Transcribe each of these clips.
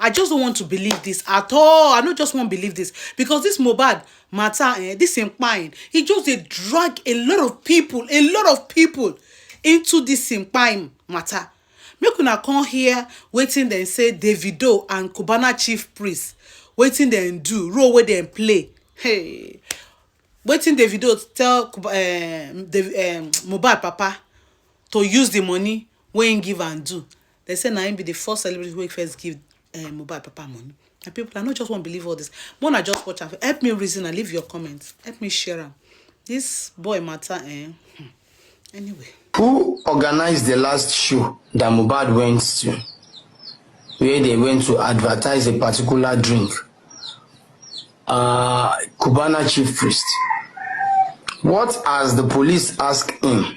I just don't want to believe this at all. I don't just want to believe this because this Mohbad matter, this impine, he just dey drag a lot of people into this impine matter. Make una come here waiting dem say Davido and Cubana chief priest waiting dem do role wey dem play. Hey, waiting Davido tell Mohbad papa to use the money wey him give and do. They say na him be the first celebrity wey first give Mohbad papa money. And people, I no just want to believe all this. Mona just watch am. Help me reason and leave your comments. Help me share am. This boy matter, anyway. Who organized the last show that Mohbad went to, where they went to advertise a particular drink? Cubana chief priest. What has the police asked him?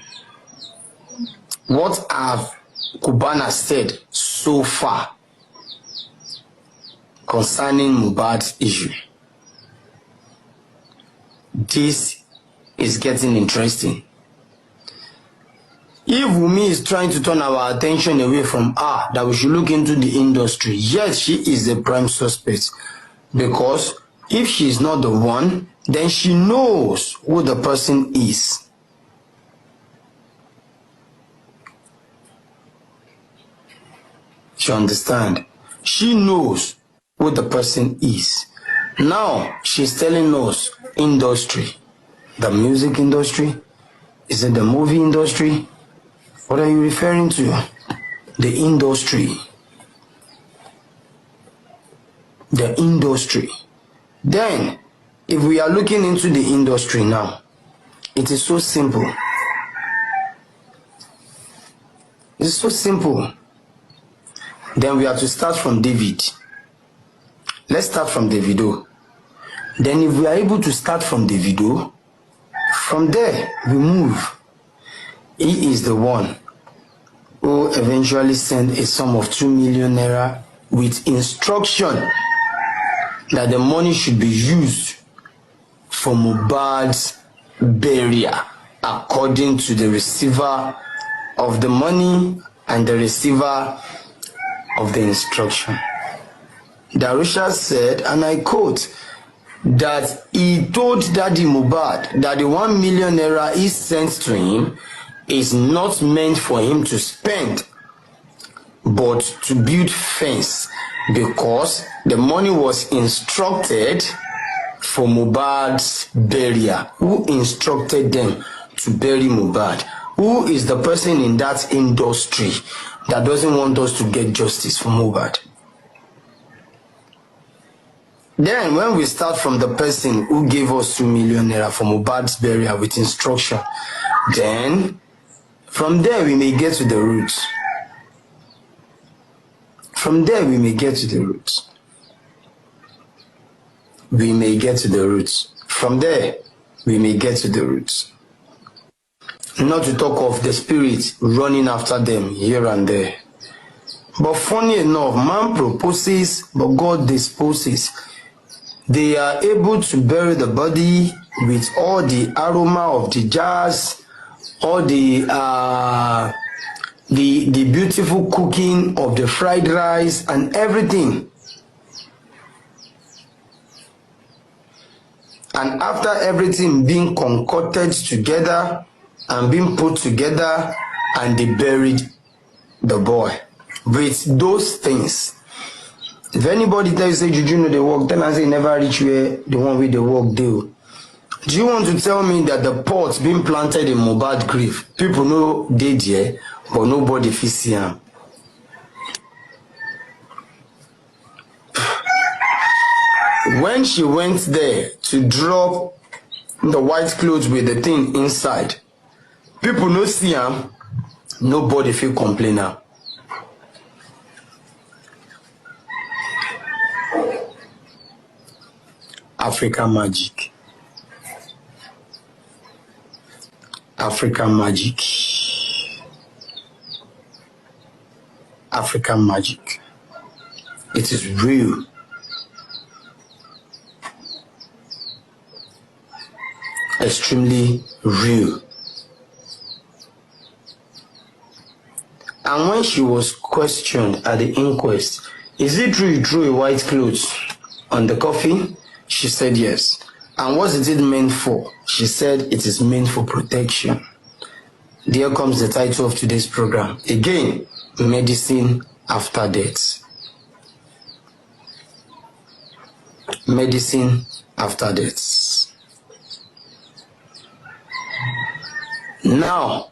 What have Cubana said so far concerning Mohbad's issue? This is getting interesting. If Wumi is trying to turn our attention away from her, that we should look into the industry, yes, she is the prime suspect. Because if she is not the one, then she knows who the person is. You understand? She knows who the person is. Now, she's telling us industry. The music industry? Is it the movie industry? What are you referring to? The industry. The industry. Then, if we are looking into the industry now, it is so simple. It's so simple. Then we have to start from David. Let's start from Davido. Then if we are able to start from Davido, from there we move. He is the one who eventually sent a sum of 2 million naira with instruction that the money should be used for Mohbad's burial, according to the receiver of the money and the receiver of the instruction. Darusha said, and I quote, that he told Daddy Mohbad that the 1 million naira he sent to him is not meant for him to spend, but to build fence, because the money was instructed for Mohbad's burial. Who instructed them to bury Mohbad? Who is the person in that industry that doesn't want us to get justice for Mohbad? Then when we start from the person who gave us 2 million naira for Mohbad's burial with instruction, then from there we may get to the roots. From there we may get to the roots. We may get to the roots. From there we may get to the roots. Not to talk of the spirit running after them here and there. But funny enough, man proposes, but God disposes. They are able to bury the body with all the aroma of the jazz, all the beautiful cooking of the fried rice and everything. And after everything being concocted together and being put together, and they buried the boy with those things. If anybody tells you say Juju know the work, then I say never reach where the one with the work do. Do you want to tell me that the pots being planted in Mohbad grave, people know they there, but nobody fit see them? When she went there to drop the white clothes with the thing inside, people no see them, nobody feel complain now. African magic. African magic. African magic. It is real. Extremely real. And when she was questioned at the inquest, Is it true you threw a white cloth on the coffee? She said yes. And what is it meant for? She said it is meant for protection. There comes the title of today's program. Again, medicine after death. Medicine after death. Now,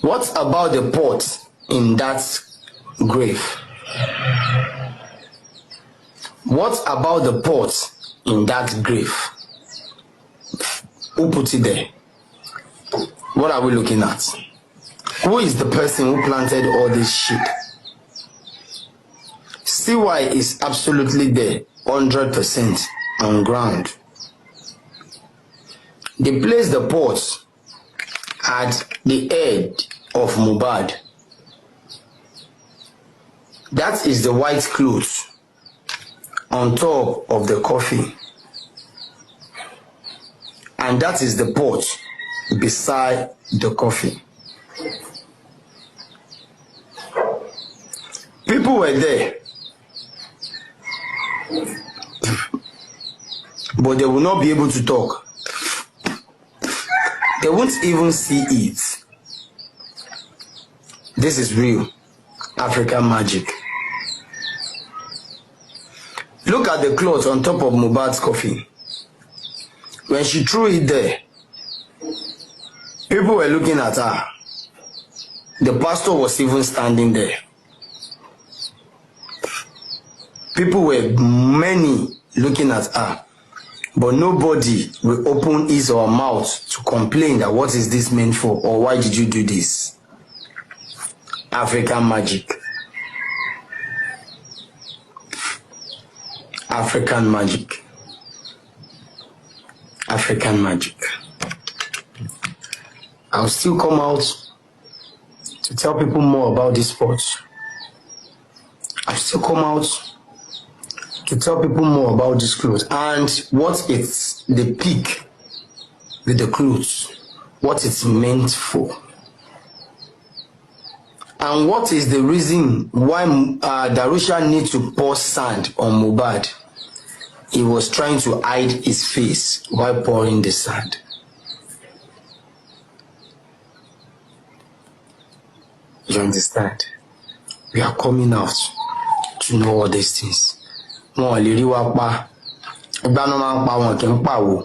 what about the pot in that grave? What about the pot in that grave? Who put it there? What are we looking at? Who is the person who planted all this shit? CY is absolutely there, 100% on ground. They placed the pot at the head of Mohbad. That is the white cloth on top of the coffin. And that is the pot beside the coffin. People were there, but they will not be able to talk. They won't even see it. This is real African magic. Look at the cloth on top of Mohbad's coffin. When she threw it there, people were looking at her. The pastor was even standing there. People were many looking at her, but nobody will open his or her mouth to complain that what is this meant for or why did you do this? African magic. African magic. African magic. I'll still come out to tell people more about this sport. I'll still come out to tell people more about this clothes and what it's the peak with the clothes, what it's meant for, and what is the reason why Darusha needs to pour sand on Mohbad. He was trying to hide his face while pouring the sand. You understand? We are coming out to know all these things. Wọ́n lè rí wa pa. Ẹgbẹ́ náà máa ń pa wọn kì í pàwọ́.